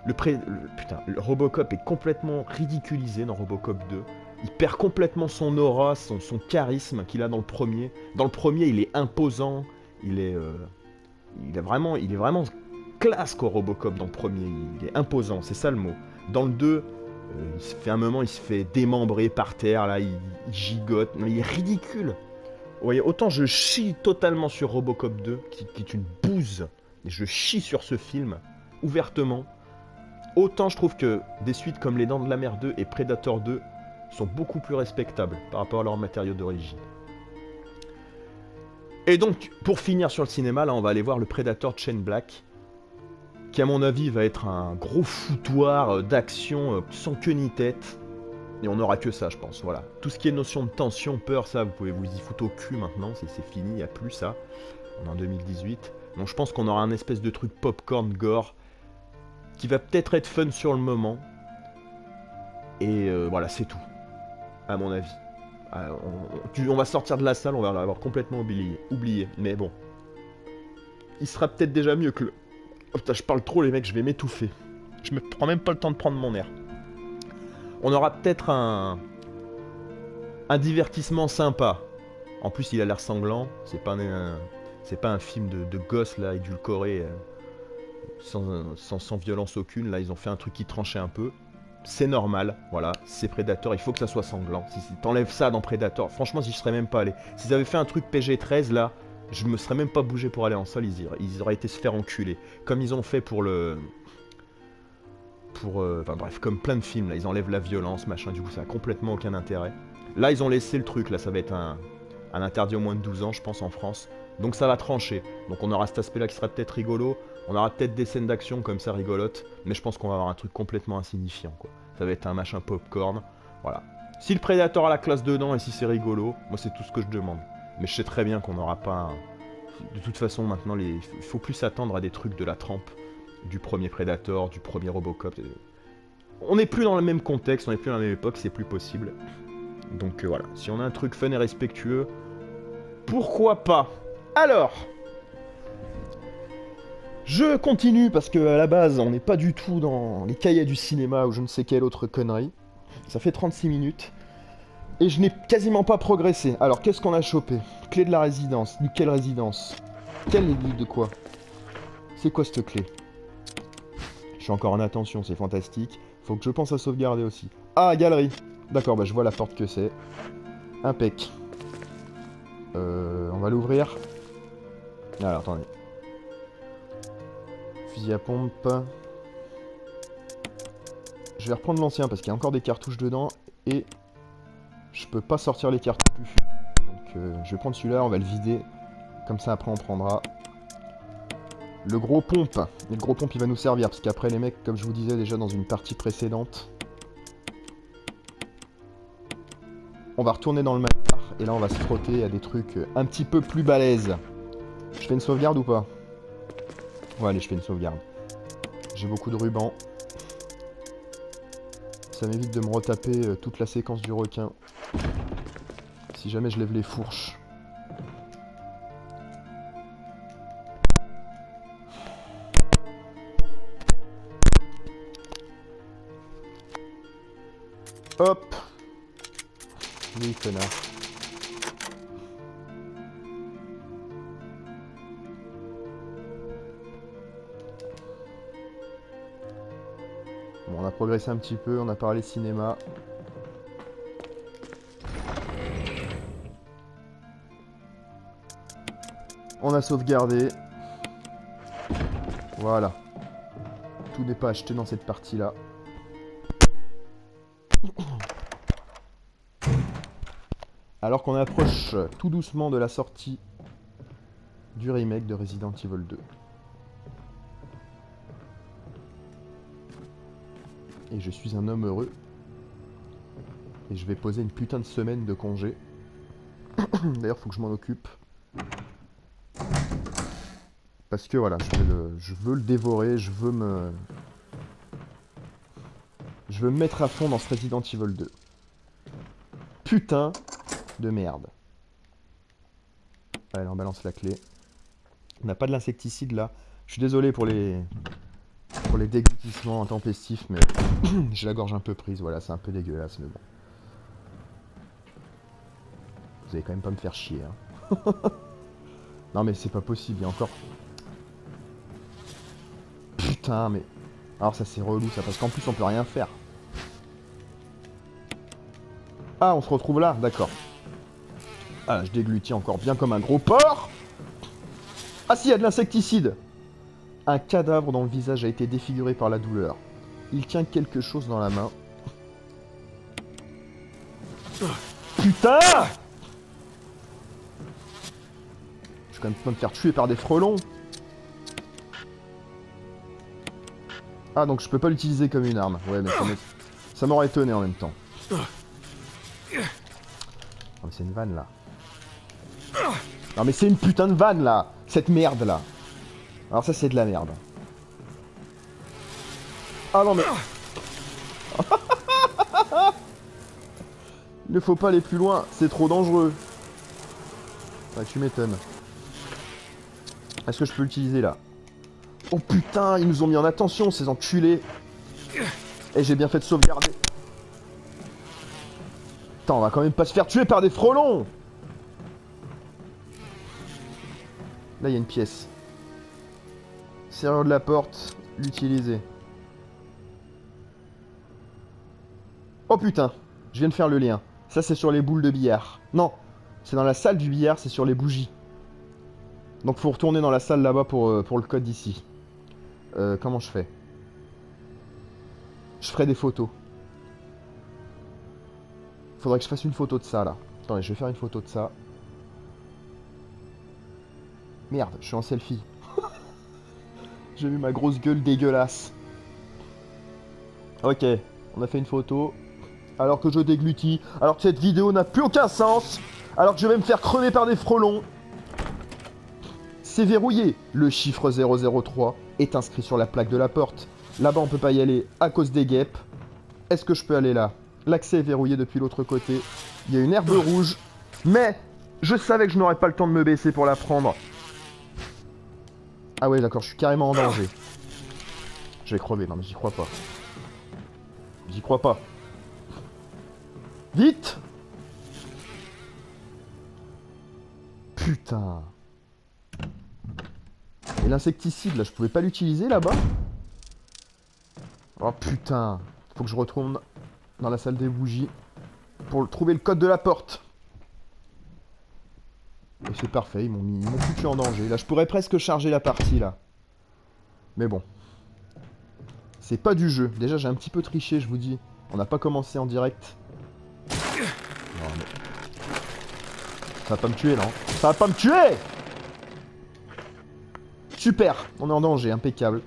Putain, le Robocop est complètement ridiculisé dans Robocop 2. Il perd complètement son aura, son charisme qu'il a dans le premier. Dans le premier, il est imposant, il est vraiment classe, quoi, Robocop, dans le premier. Il est imposant, c'est ça le mot. Dans le 2, il se fait démembrer par terre, là, il gigote. Non, il est ridicule. Vous voyez, autant je chie totalement sur Robocop 2, qui est une bouse, et je chie sur ce film, ouvertement. Autant je trouve que des suites comme Les Dents de la Mer 2 et Predator 2 sont beaucoup plus respectables par rapport à leur matériau d'origine. Et donc, pour finir sur le cinéma, là on va aller voir le Predator Shane Black, qui à mon avis va être un gros foutoir d'action sans queue ni tête. Et on n'aura que ça, je pense, voilà. Tout ce qui est notion de tension, peur, ça, vous pouvez vous y foutre au cul maintenant, c'est fini, il n'y a plus ça. On est en 2018. Donc je pense qu'on aura un espèce de truc popcorn gore, qui va peut-être être fun sur le moment. Et voilà, c'est tout, à mon avis. On va sortir de la salle, on va l'avoir complètement oublié. Mais bon, il sera peut-être déjà mieux que le... Oh putain, je parle trop les mecs, je vais m'étouffer. Je me prends même pas le temps de prendre mon air. On aura peut-être un divertissement sympa. En plus, il a l'air sanglant. C'est pas un film de gosse là, édulcoré, sans violence aucune. Là, ils ont fait un truc qui tranchait un peu. C'est normal, voilà, c'est Predator, il faut que ça soit sanglant. Si t'enlèves ça dans Predator, franchement, si je serais même pas allé. S'ils avaient fait un truc PG-13 là, je me serais même pas bougé pour aller en salle, ils auraient été se faire enculer. Comme ils ont fait pour le... Enfin bref, comme plein de films, là, ils enlèvent la violence, machin, du coup ça a complètement aucun intérêt. Là, ils ont laissé le truc, là, ça va être un interdit au moins de 12 ans, je pense, en France. Donc ça va trancher. Donc on aura cet aspect-là qui sera peut-être rigolo. On aura peut-être des scènes d'action comme ça rigolotes. Mais je pense qu'on va avoir un truc complètement insignifiant, quoi. Ça va être un machin popcorn. Voilà. Si le Predator a la classe dedans et si c'est rigolo, moi c'est tout ce que je demande. Mais je sais très bien qu'on n'aura pas... De toute façon, maintenant, il faut plus s'attendre à des trucs de la trempe du premier Predator, du premier Robocop. On n'est plus dans le même contexte, on n'est plus dans la même époque, c'est plus possible. Donc voilà, si on a un truc fun et respectueux, pourquoi pas? Alors, je continue parce que à la base, on n'est pas du tout dans les cahiers du cinéma ou je ne sais quelle autre connerie. Ça fait 36 minutes et je n'ai quasiment pas progressé. Alors, qu'est-ce qu'on a chopé? Clé de la résidence. De quelle résidence? Quelle de quoi? C'est quoi cette clé? Je suis encore en attention, c'est fantastique. Faut que je pense à sauvegarder aussi. Ah, galerie. D'accord, bah je vois la porte que c'est. Impec. On va l'ouvrir. Alors, attendez. Fusil à pompe. Je vais reprendre l'ancien parce qu'il y a encore des cartouches dedans. Et je peux pas sortir les cartouches. Donc je vais prendre celui-là, on va le vider. Comme ça, après, on prendra le gros pompe. Et le gros pompe, il va nous servir. Parce qu'après, les mecs, comme je vous disais déjà dans une partie précédente, on va retourner dans le manoir. Et là, on va se frotter à des trucs un petit peu plus balèzes. Je fais une sauvegarde ou pas? Ouais, allez, je fais une sauvegarde. J'ai beaucoup de ruban. Ça m'évite de me retaper toute la séquence du requin. Si jamais je lève les fourches. Hop. Oui, connard. Bon, on a progressé un petit peu, on a parlé cinéma. On a sauvegardé. Voilà. Tout n'est pas acheté dans cette partie-là. Alors qu'on approche tout doucement de la sortie du remake de Resident Evil 2. Et je suis un homme heureux. Et je vais poser une putain de semaine de congé. D'ailleurs, faut que je m'en occupe. Parce que voilà, je veux le dévorer, je veux me mettre à fond dans ce Resident Evil 2. Putain de merde. Allez, on balance la clé. On n'a pas de l'insecticide là. Je suis désolé pour les déglutissements intempestifs, mais j'ai la gorge un peu prise. Voilà, c'est un peu dégueulasse, mais bon. Vous allez quand même pas me faire chier. Hein. Non mais c'est pas possible, il y a encore... Putain, mais... Alors ça c'est relou ça, parce qu'en plus on peut rien faire. Ah, on se retrouve là, d'accord. Ah, je déglutis encore bien comme un gros porc. Ah si, il y a de l'insecticide. Un cadavre dont le visage a été défiguré par la douleur. Il tient quelque chose dans la main. Putain! Je vais quand même pas me faire tuer par des frelons. Ah, donc je peux pas l'utiliser comme une arme. Ouais, mais ça m'aurait étonné en même temps. Oh, mais c'est une vanne là. Non mais c'est une putain de vanne là. Cette merde là. Alors ça c'est de la merde. Ah non mais... Il ne faut pas aller plus loin, c'est trop dangereux. Ouais, tu m'étonnes. Est-ce que je peux l'utiliser là? Oh putain, ils nous ont mis en attention ces enculés. Et j'ai bien fait de sauvegarder. Putain, on va quand même pas se faire tuer par des frelons. Là il y a une pièce. Serrure de la porte, l'utiliser. Oh putain, je viens de faire le lien. Ça c'est sur les boules de billard. Non, c'est dans la salle du billard, c'est sur les bougies. Donc faut retourner dans la salle là-bas pour le code d'ici. Comment je fais? Je ferai des photos. Faudrait que je fasse une photo de ça là. Attendez, je vais faire une photo de ça. Merde, je suis en selfie. J'ai vu ma grosse gueule dégueulasse. Ok, on a fait une photo. Alors que je déglutis. Alors que cette vidéo n'a plus aucun sens. Alors que je vais me faire crever par des frelons. C'est verrouillé. Le chiffre 003 est inscrit sur la plaque de la porte. Là-bas, on peut pas y aller à cause des guêpes. Est-ce que je peux aller là? L'accès est verrouillé depuis l'autre côté. Il y a une herbe rouge. Mais je savais que je n'aurais pas le temps de me baisser pour la prendre. Ah ouais, d'accord, je suis carrément en danger. Je vais crever, non mais j'y crois pas. J'y crois pas. Vite! Putain. Et l'insecticide, là, je pouvais pas l'utiliser là-bas? Oh putain. Faut que je retourne dans la salle des bougies pour trouver le code de la porte. Et c'est parfait, ils m'ont foutu en danger. Là, je pourrais presque charger la partie, là. Mais bon. C'est pas du jeu. Déjà, j'ai un petit peu triché, je vous dis. On n'a pas commencé en direct. Non, mais... Ça va pas me tuer, là. Hein. Ça va pas me tuer! Super! On est en danger, impeccable.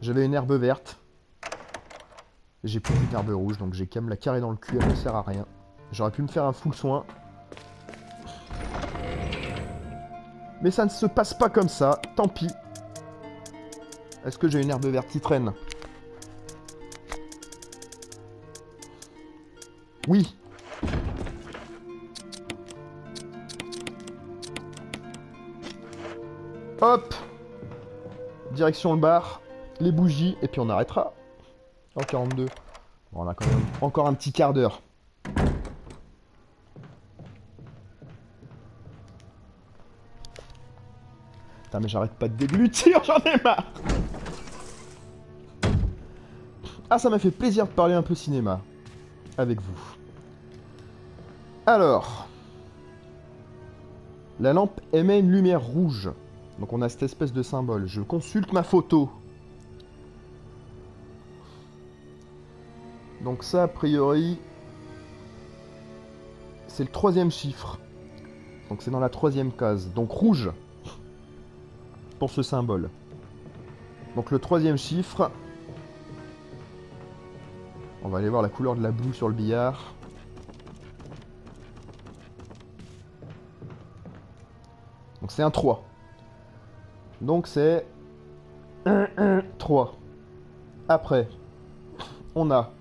J'avais une herbe verte. J'ai plus qu'une herbe rouge, donc j'ai quand même la carré dans le cul, elle ne sert à rien. J'aurais pu me faire un full soin. Mais ça ne se passe pas comme ça, tant pis. Est-ce que j'ai une herbe verte qui traîne? Oui. Hop. Direction le bar, les bougies, et puis on arrêtera. En 42. Bon, on a quand même encore un petit quart d'heure. Putain, mais j'arrête pas de déglutir, j'en ai marre. Ah, ça m'a fait plaisir de parler un peu cinéma avec vous. Alors, la lampe émet une lumière rouge. Donc on a cette espèce de symbole. Je consulte ma photo. Donc ça, a priori, c'est le 3e chiffre. Donc c'est dans la 3e case. Donc rouge pour ce symbole. Donc le 3e chiffre, On va aller voir la couleur de la boue sur le billard. Donc c'est un 3. Donc c'est 1, 1, 3. Après, on a...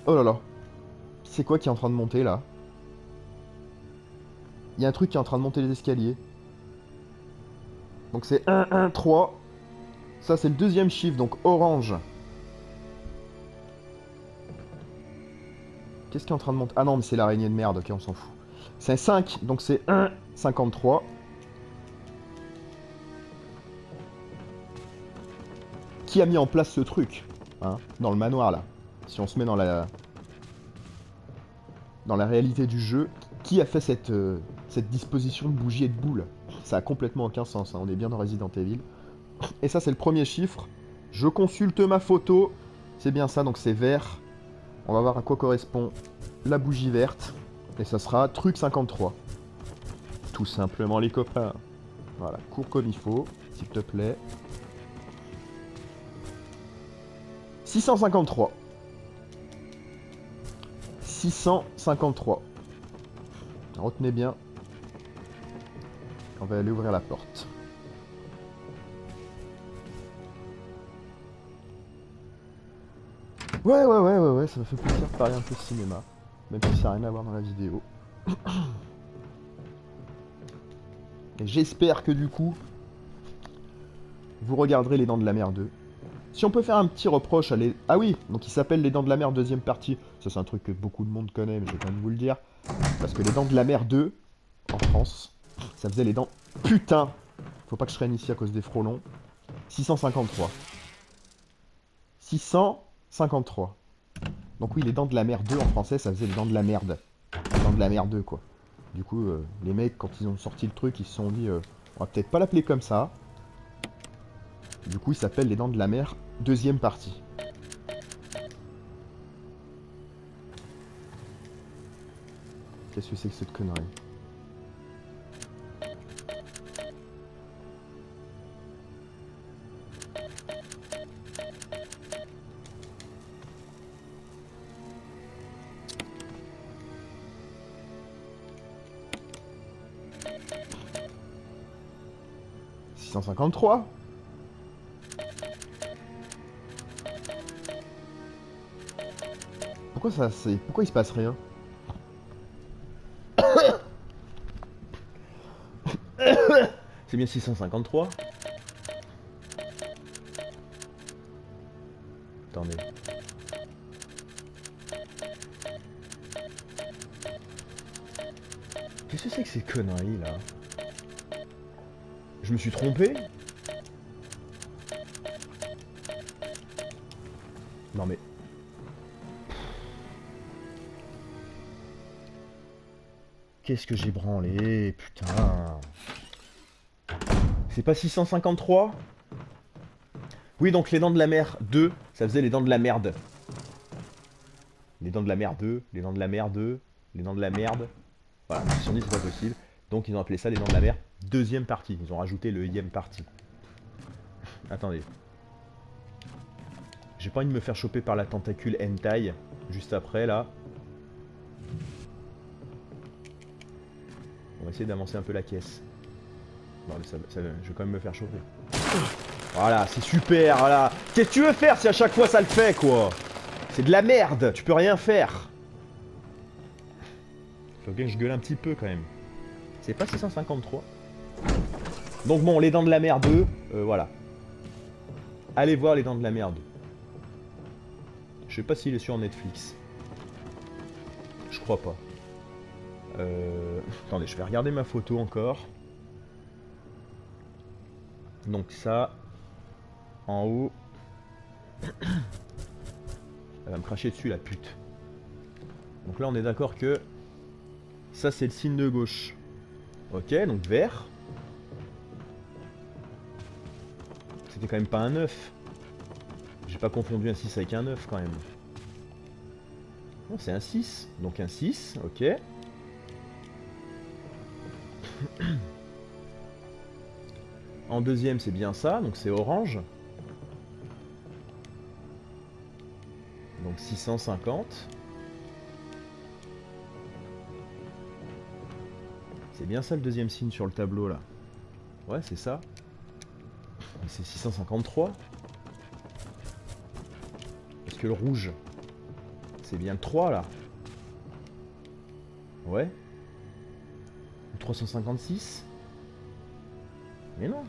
Oh là là. C'est quoi qui est en train de monter là? Il y a un truc qui est en train de monter les escaliers. Donc c'est 1, 1, 3. Ça c'est le deuxième chiffre, donc orange. Qu'est-ce qui est en train de monter? Ah non, mais c'est l'araignée de merde, ok, on s'en fout. C'est 5, donc c'est 1, 53. Qui a mis en place ce truc, hein, dans le manoir là? Si on se met dans la réalité du jeu, qui a fait cette disposition de bougies et de boules? Ça a complètement aucun sens, hein. On est bien dans Resident Evil. Et ça c'est le premier chiffre. Je consulte ma photo. C'est bien ça, donc c'est vert. On va voir à quoi correspond la bougie verte. Et ça sera truc 53. Tout simplement les copains. Voilà, cours comme il faut, s'il te plaît. 653. 653. Retenez bien. On va aller ouvrir la porte. Ouais, ça me fait plaisir de parler un peu de cinéma. Même si ça n'a rien à voir dans la vidéo. Et j'espère que du coup, vous regarderez Les Dents de la Mer 2. Si on peut faire un petit reproche à les... Ah oui, donc il s'appelle Les Dents de la Mer deuxième partie. Ça c'est un truc que beaucoup de monde connaît, mais je vais quand même vous le dire. Parce que Les Dents de la Mer 2, en France, ça faisait Les Dents... Putain! Faut pas que je traîne ici à cause des frelons. 653. 653. Donc oui, Les Dents de la Mer 2 en français, ça faisait Les Dents de la Merde. Les Dents de la Mer 2, quoi. Du coup, les mecs, quand ils ont sorti le truc, ils se sont dit... on va peut-être pas l'appeler comme ça. Du coup, il s'appelle Les Dents de la Mer, deuxième partie. Qu'est-ce que c'est que cette connerie? « 653 » Pourquoi ça, c'est... Pourquoi il se passe rien? C'est bien 653. Attendez. Qu'est-ce que c'est que ces conneries là? Je me suis trompé? Non mais... Qu'est-ce que j'ai branlé, putain. C'est pas 653? Oui, donc Les Dents de la Mer 2, ça faisait Les Dents de la Merde. Les Dents de la Mer 2, Les Dents de la Mer 2, Les Dents de la Merde. Voilà, ils se sont dit c'est pas possible. Donc ils ont appelé ça Les Dents de la Mer deuxième partie. Ils ont rajouté le ième partie. Attendez. J'ai pas envie de me faire choper par la tentacule hentai juste après là. On va essayer d'avancer un peu la caisse. Bon, je vais quand même me faire chauffer. Voilà, c'est super, voilà. Qu'est-ce que tu veux faire si à chaque fois ça le fait, quoi? C'est de la merde, tu peux rien faire. Faut bien que je gueule un petit peu, quand même. C'est pas 653. Donc bon, Les Dents de la Mer 2, voilà. Allez voir Les Dents de la Mer 2. Je sais pas s'il est sur Netflix. Je crois pas. Attendez, je vais regarder ma photo encore. Donc ça, en haut. Elle va me cracher dessus la pute. Donc là on est d'accord que ça c'est le signe de gauche. Ok, donc vert. C'était quand même pas un 9. J'ai pas confondu un 6 avec un 9 quand même. Non, c'est un 6. Donc un 6, ok. En deuxième, c'est bien ça, donc c'est orange. Donc 650. C'est bien ça le deuxième signe sur le tableau là. Ouais, c'est ça. C'est 653. Est-ce que le rouge, c'est bien le 3 là? Ouais. Ou 356? Mais non.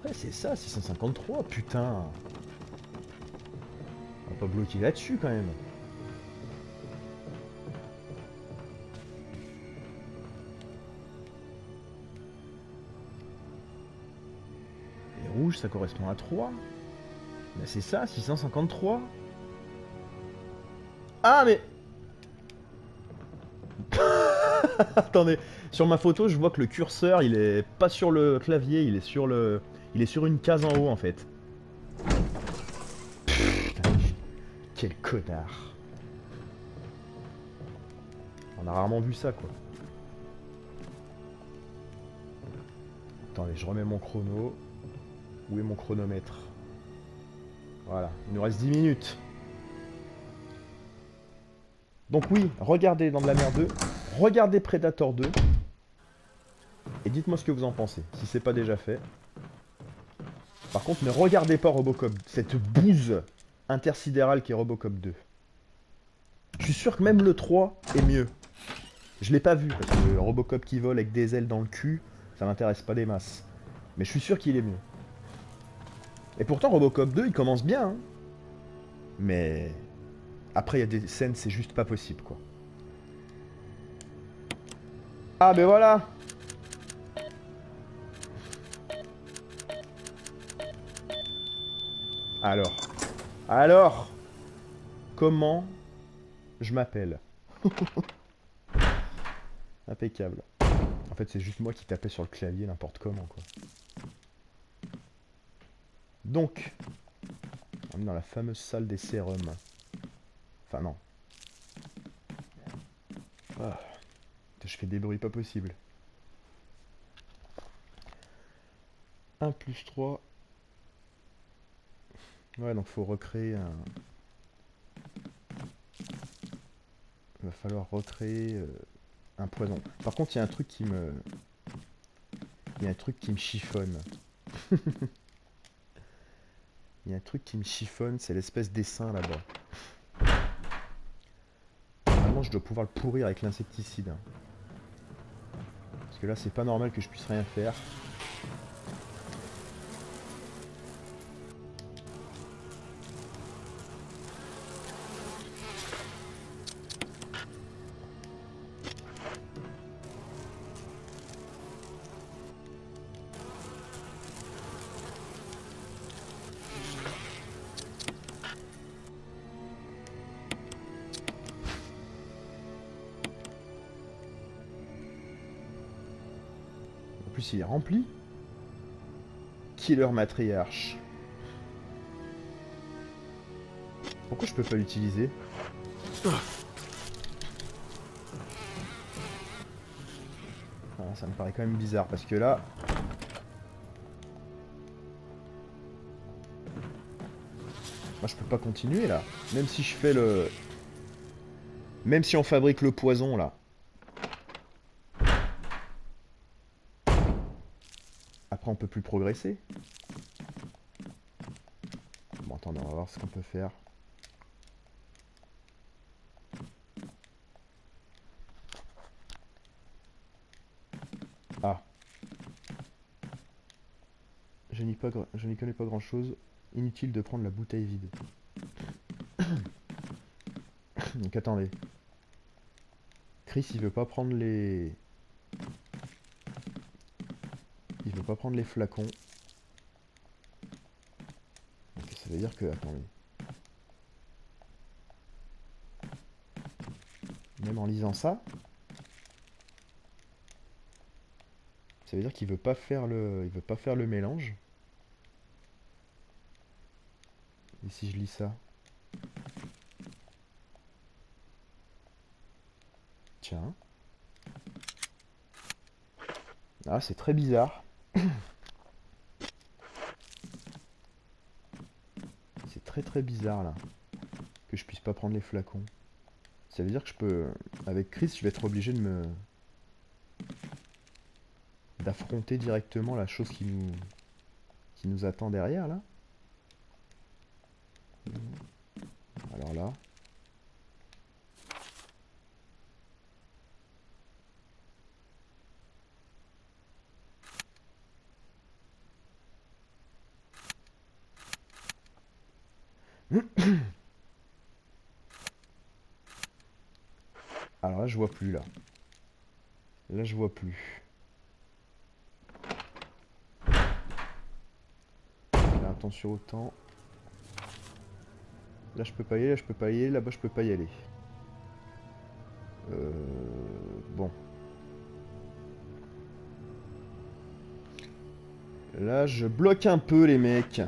Ouais, c'est ça, 653, putain. On va pas bloquer là-dessus quand même. Et rouge, ça correspond à 3. Bah c'est ça, 653. Ah mais... Attendez, sur ma photo, je vois que le curseur, il est pas sur le clavier, il est sur le... Il est sur une case en haut en fait. Putain, quel connard. On a rarement vu ça quoi. Attendez, je remets mon chrono. Où est mon chronomètre? Voilà, il nous reste 10 minutes. Donc oui, regardez Dents de la Mer 2, regardez Predator 2, et dites-moi ce que vous en pensez, si c'est pas déjà fait. Par contre, ne regardez pas Robocop, cette bouse intersidérale qui est Robocop 2. Je suis sûr que même le 3 est mieux. Je l'ai pas vu, parce que Robocop qui vole avec des ailes dans le cul, ça m'intéresse pas des masses. Mais je suis sûr qu'il est mieux. Et pourtant, Robocop 2, il commence bien, hein. Mais... après, il y a des scènes, c'est juste pas possible, quoi. Ah, ben voilà! Alors, comment je m'appelle? Impeccable. En fait, c'est juste moi qui tapais sur le clavier n'importe comment, quoi. Donc, on est dans la fameuse salle des sérums. Enfin, non. Ah, je fais des bruits pas possibles. 1 plus 3. Ouais, donc faut recréer un... Il va falloir recréer un poison. Par contre, il y a un truc qui me... Il y a un truc qui me chiffonne. Il y a un truc qui me chiffonne, c'est l'espèce d'essaim là-bas. Normalement, je dois pouvoir le pourrir avec l'insecticide. Hein. Parce que là, c'est pas normal que je puisse rien faire. En plus, il est rempli. Killer matriarche. Pourquoi je peux pas l'utiliser? Ah, ça me paraît quand même bizarre parce que là... moi je peux pas continuer là. Même si je fais le... même si on fabrique le poison là. Après on peut plus progresser. Bon attendez, on va voir ce qu'on peut faire. Ah. Je n'y connais pas grand chose. Inutile de prendre la bouteille vide. Donc attendez. Chris il veut pas prendre les... il veut pas prendre les flacons. Donc ça veut dire que... attendez. Même en lisant ça... ça veut dire qu'il veut pas faire le... il veut pas faire le mélange. Et si je lis ça? Tiens. Ah, c'est très bizarre. très très bizarre là. Que je puisse pas prendre les flacons. Ça veut dire que je peux... Avec Chris, je vais être obligé de me... d'affronter directement la chose qui nous attend derrière là. Alors là... Alors là je vois plus là. Là je vois plus. Faire attention au temps. Là je peux pas y aller, là je peux pas y aller, là-bas je peux pas y aller. Bon. Là je bloque un peu les mecs.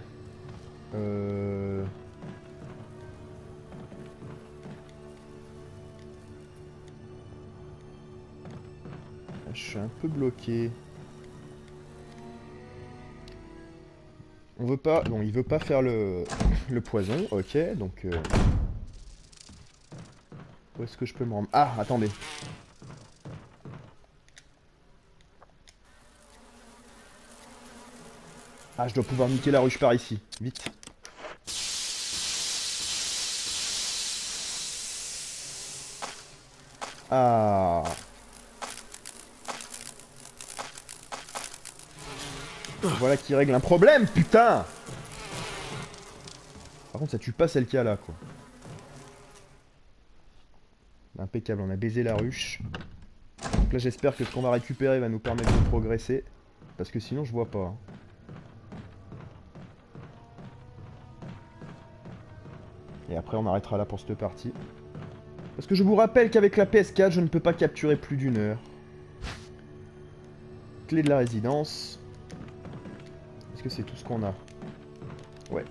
Je suis un peu bloqué. On veut pas... Bon, il veut pas faire le poison. Ok, donc... Où est-ce que je peux me rendre? Ah, attendez. Ah, je dois pouvoir niquer la ruche par ici. Vite. Ah. Voilà qui règle un problème, putain. Par contre, ça tue pas celle qu'il y a là, quoi. Impeccable, on a baisé la ruche. Donc là, j'espère que ce qu'on va récupérer va nous permettre de progresser. Parce que sinon, je vois pas. Hein. Et après, on arrêtera là pour cette partie. Parce que je vous rappelle qu'avec la PS4, je ne peux pas capturer plus d'une heure. Clé de la résidence. Est-ce que c'est tout ce qu'on a? Ouais.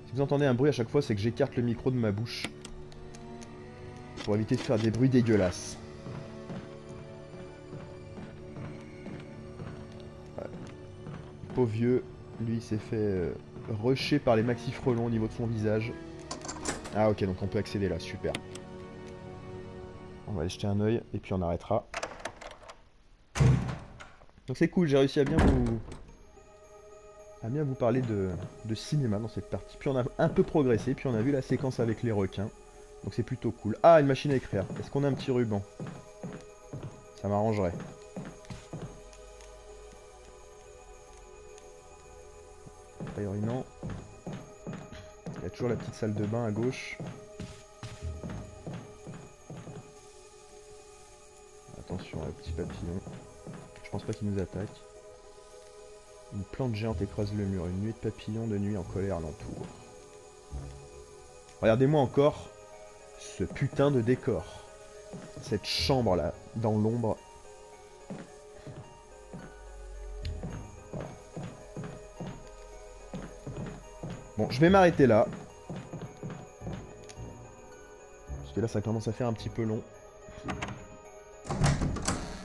Si vous entendez un bruit à chaque fois, c'est que j'écarte le micro de ma bouche. Pour éviter de faire des bruits dégueulasses. Ouais. Pauvre vieux, lui il s'est fait rusher par les maxi frelons au niveau de son visage. Ah ok, donc on peut accéder là, super. On va aller jeter un oeil et puis on arrêtera. Donc c'est cool, j'ai réussi à bien vous parler de cinéma dans cette partie. Puis on a un peu progressé, puis on a vu la séquence avec les requins. Donc c'est plutôt cool. Ah, une machine à écrire. Est-ce qu'on a un petit ruban? Ça m'arrangerait. A priori non. Il y a toujours la petite salle de bain à gauche. Attention, le petit papillon. Je pense pas qu'il nous attaque. Une plante géante écrase le mur. Une nuée de papillons de nuit en colère l'entoure. Regardez-moi encore ce putain de décor. Cette chambre là, dans l'ombre. Voilà. Bon, je vais m'arrêter là. Parce que là, ça commence à faire un petit peu long.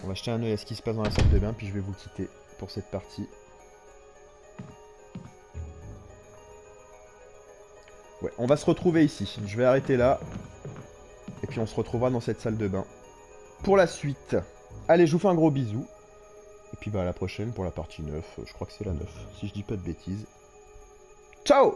On va jeter un oeil à ce qui se passe dans la salle de bain, puis je vais vous quitter pour cette partie. Ouais, on va se retrouver ici. Je vais arrêter là. Et puis on se retrouvera dans cette salle de bain pour la suite. Allez, je vous fais un gros bisou. Et puis bah à la prochaine pour la partie 9. Je crois que c'est la 9, si je dis pas de bêtises. Ciao!